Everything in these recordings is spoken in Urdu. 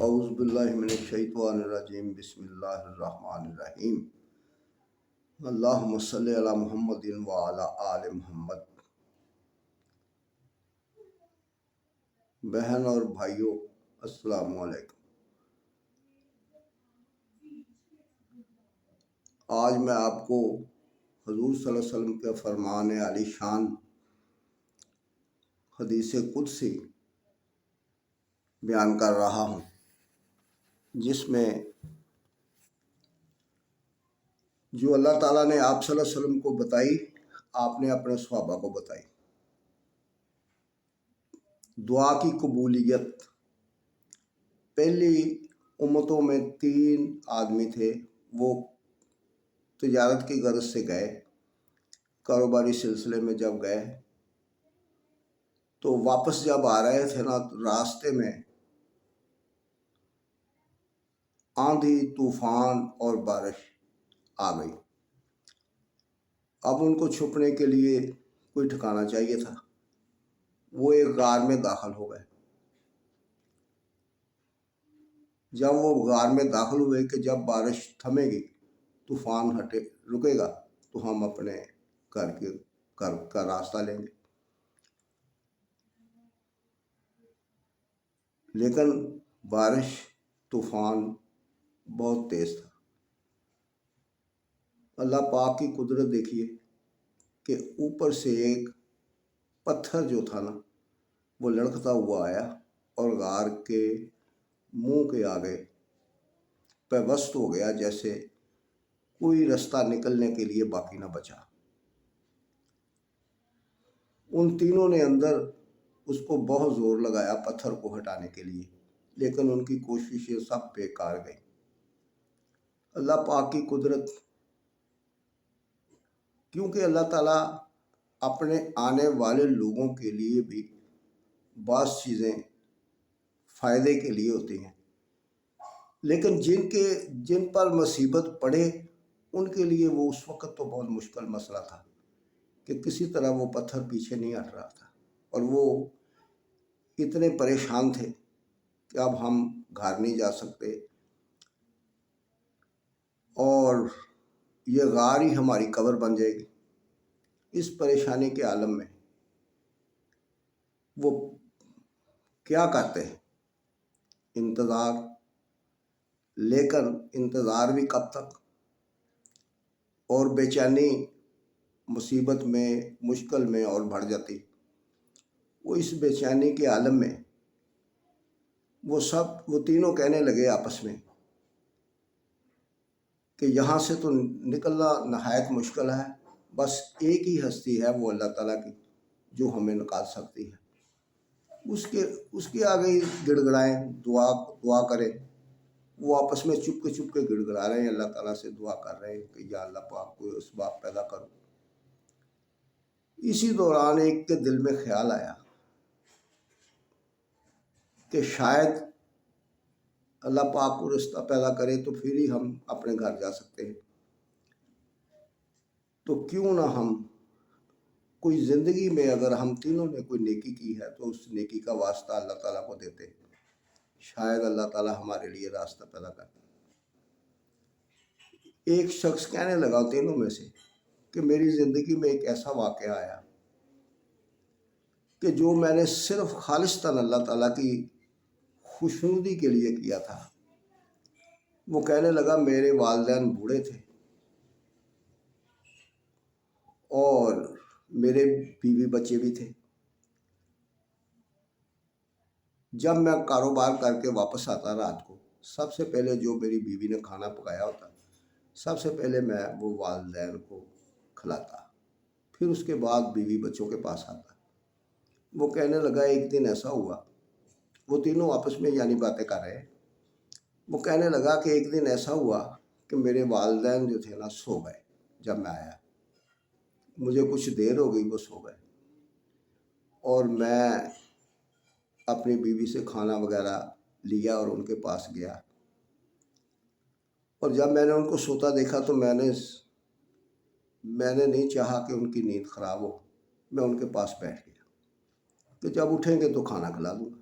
اعوذ باللہ من الشیطان الرجیم بسم اللہ الرحمن الرحیم اللہم صلی علی محمد وعلی آل محمد۔ بہن اور بھائیوں، السلام علیکم۔ آج میں آپ کو حضور صلی اللہ علیہ وسلم کے فرمان عالی شان حدیث قدسی بیان کر رہا ہوں، جس میں جو اللہ تعالیٰ نے آپ صلی اللہ علیہ وسلم کو بتائی، آپ نے اپنے صحابہ کو بتائی۔ دعا کی قبولیت۔ پہلی امتوں میں 3 آدمی تھے، وہ تجارت کی غرض سے گئے، کاروباری سلسلے میں جب گئے تو واپس جب آ رہے تھے نا، راستے میں آندھی، طوفان اور بارش آ گئی۔ اب ان کو چھپنے کے لیے کوئی ٹھکانا چاہیے تھا، وہ ایک غار میں داخل ہو گئے۔ جب وہ غار میں داخل ہوئے کہ جب بارش تھمے گی، طوفان رکے گا تو ہم اپنے گھر کا راستہ لیں گے۔ لیکن بارش، طوفان بہت تیز تھا۔ اللہ پاک کی قدرت دیکھیے کہ اوپر سے ایک پتھر جو تھا نا، وہ لڑکتا ہوا آیا اور غار کے منہ کے آگے پیوست ہو گیا، جیسے کوئی رستہ نکلنے کے لیے باقی نہ بچا۔ ان تینوں نے اندر اس کو بہت زور لگایا پتھر کو ہٹانے کے لیے، لیکن ان کی کوششیں سب بیکار گئیں۔ اللہ پاک کی قدرت، کیونکہ اللہ تعالیٰ اپنے آنے والے لوگوں کے لیے بھی بعض چیزیں فائدے کے لیے ہوتی ہیں، لیکن جن پر مصیبت پڑے ان کے لیے وہ اس وقت تو بہت مشکل مسئلہ تھا کہ کسی طرح وہ پتھر پیچھے نہیں ہٹ رہا تھا، اور وہ اتنے پریشان تھے کہ اب ہم گھر نہیں جا سکتے اور یہ غار ہی ہماری قبر بن جائے گی۔ اس پریشانی کے عالم میں وہ کیا کرتے ہیں؟ انتظار۔ لیکن انتظار بھی کب تک؟ اور بے چینی مصیبت میں، مشکل میں اور بڑھ جاتی۔ وہ اس بے چینی کے عالم میں وہ تینوں کہنے لگے آپس میں کہ یہاں سے تو نکلنا نہایت مشکل ہے، بس ایک ہی ہستی ہے، وہ اللہ تعالیٰ کی، جو ہمیں نکال سکتی ہے۔ اس کے آگے ہی گڑ گڑائیں، دعا کریں۔ وہ آپس میں چپ کے گڑ گڑا رہے ہیں، اللہ تعالیٰ سے دعا کر رہے ہیں کہ یا اللہ پاک کوئی اسباب پیدا کرو۔ اسی دوران ایک کے دل میں خیال آیا کہ شاید اللہ پاک کو رستہ پیدا کرے تو پھر ہی ہم اپنے گھر جا سکتے ہیں، تو کیوں نہ ہم کوئی زندگی میں، اگر ہم تینوں نے کوئی نیکی کی ہے تو اس نیکی کا واسطہ اللہ تعالیٰ کو دیتے، شاید اللہ تعالیٰ ہمارے لیے راستہ پیدا کرتا۔ ایک شخص کہنے لگا تینوں میں سے کہ میری زندگی میں ایک ایسا واقعہ آیا کہ جو میں نے صرف خالصتاً اللہ تعالیٰ کی خوشنودی کے لیے کیا تھا۔ وہ کہنے لگا میرے والدین بوڑھے تھے اور میرے بیوی بچے بھی تھے۔ جب میں کاروبار کر کے واپس آتا رات کو، سب سے پہلے جو میری بیوی نے کھانا پکایا ہوتا، سب سے پہلے میں وہ والدین کو کھلاتا، پھر اس کے بعد بیوی بچوں کے پاس آتا۔ وہ کہنے لگا ایک دن ایسا ہوا، وہ تینوں آپس میں یعنی باتیں کر رہے ہیں، وہ کہنے لگا کہ ایک دن ایسا ہوا کہ میرے والدین جو تھے نا سو گئے۔ جب میں آیا، مجھے کچھ دیر ہو گئی، وہ سو گئے، اور میں اپنی بیوی سے کھانا وغیرہ لیا اور ان کے پاس گیا، اور جب میں نے ان کو سوتا دیکھا تو میں نے نہیں چاہا کہ ان کی نیند خراب ہو، میں ان کے پاس بیٹھ گیا کہ جب اٹھیں گے تو کھانا کھلا دوں گا۔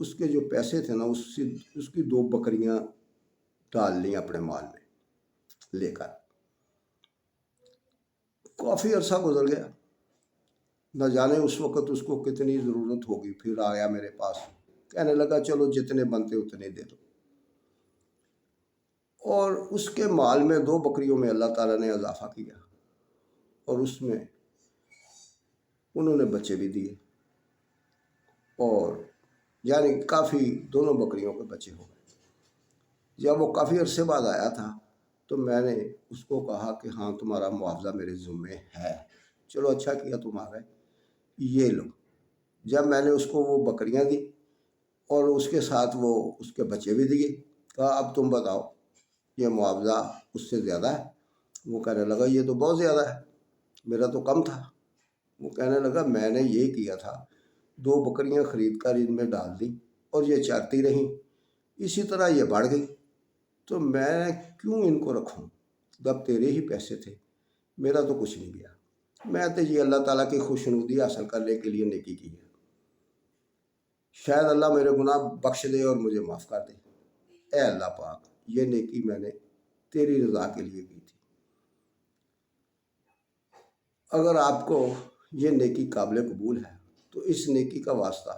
اس کے جو پیسے تھے نا اس کی 2 بکریاں ڈال لیں اپنے مال میں لے کر۔ کافی عرصہ گزر گیا، نہ جانے اس وقت اس کو کتنی ضرورت ہوگی، پھر آیا میرے پاس، کہنے لگا چلو جتنے بنتے اتنے دے دو۔ اور اس کے مال میں 2 بکریوں میں اللہ تعالیٰ نے اضافہ کیا، اور اس میں انہوں نے بچے بھی دیے، اور یعنی کافی دونوں بکریوں کے بچے ہو گئے۔ جب وہ کافی عرصے بعد آیا تھا تو میں نے اس کو کہا کہ ہاں تمہارا معاوضہ میرے ذمے ہے، چلو اچھا کیا تم آ گئے، یہ لو۔ جب میں نے اس کو وہ بکریاں دی اور اس کے ساتھ وہ اس کے بچے بھی دیے، کہا اب تم بتاؤ یہ معاوضہ اس سے زیادہ ہے؟ وہ کہنے لگا یہ تو بہت زیادہ ہے، میرا تو کم تھا۔ وہ کہنے لگا میں نے یہ کیا تھا، 2 بکریاں خرید کر ان میں ڈال دی اور یہ چرتی رہیں، اسی طرح یہ بڑھ گئی، تو میں کیوں ان کو رکھوں جب تیرے ہی پیسے تھے، میرا تو کچھ نہیں گیا، میں تو یہ اللہ تعالیٰ کی خوشنودی حاصل کرنے کے لیے نیکی کی ہے، شاید اللہ میرے گناہ بخش دے اور مجھے معاف کر دے۔ اے اللہ پاک، یہ نیکی میں نے تیری رضا کے لیے کی تھی، اگر آپ کو یہ نیکی قابل قبول ہے تو اس نیکی کا واسطہ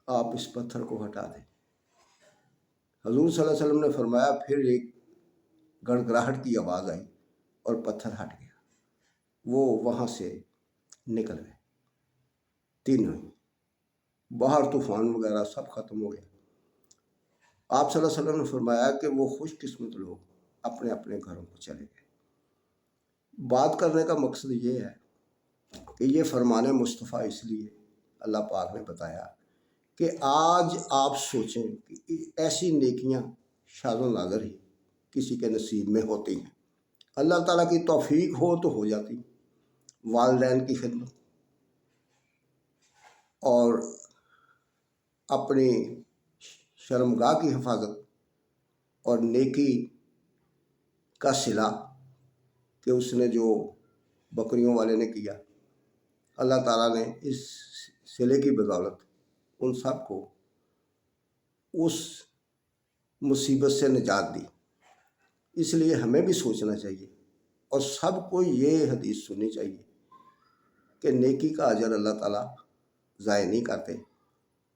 آپ اس پتھر کو ہٹا دیں۔ حضور صلی اللہ علیہ وسلم نے فرمایا، پھر ایک گڑگڑاہٹ کی آواز آئی اور پتھر ہٹ گیا، وہ وہاں سے نکل گئے تینوں ہی، باہر طوفان وغیرہ سب ختم ہو گیا۔ آپ صلی اللہ علیہ وسلم نے فرمایا کہ وہ خوش قسمت لوگ اپنے اپنے گھروں کو چلے گئے۔ بات کرنے کا مقصد یہ ہے کہ یہ فرمان مصطفیٰ اس لیے اللہ پاک نے بتایا کہ آج آپ سوچیں کہ ایسی نیکیاں شاذ و نادر ہی کسی کے نصیب میں ہوتی ہیں، اللہ تعالیٰ کی توفیق ہو تو ہو جاتی، والدین کی خدمت اور اپنی شرمگاہ کی حفاظت اور نیکی کا صلہ کہ اس نے جو بکریوں والے نے کیا، اللہ تعالیٰ نے اس صلے کی بدولت ان سب کو اس مصیبت سے نجات دی۔ اس لیے ہمیں بھی سوچنا چاہیے اور سب کو یہ حدیث سننی چاہیے کہ نیکی کا اجر اللہ تعالیٰ ضائع نہیں کرتے،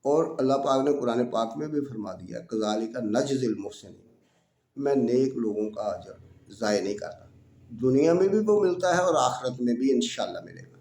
اور اللہ پاک نے قرآن پاک میں بھی فرما دیا کذالک نجزی المحسنین، میں نیک لوگوں کا اجر ضائع نہیں کرتا، دنیا میں بھی وہ ملتا ہے اور آخرت میں بھی انشاءاللہ ملے گا۔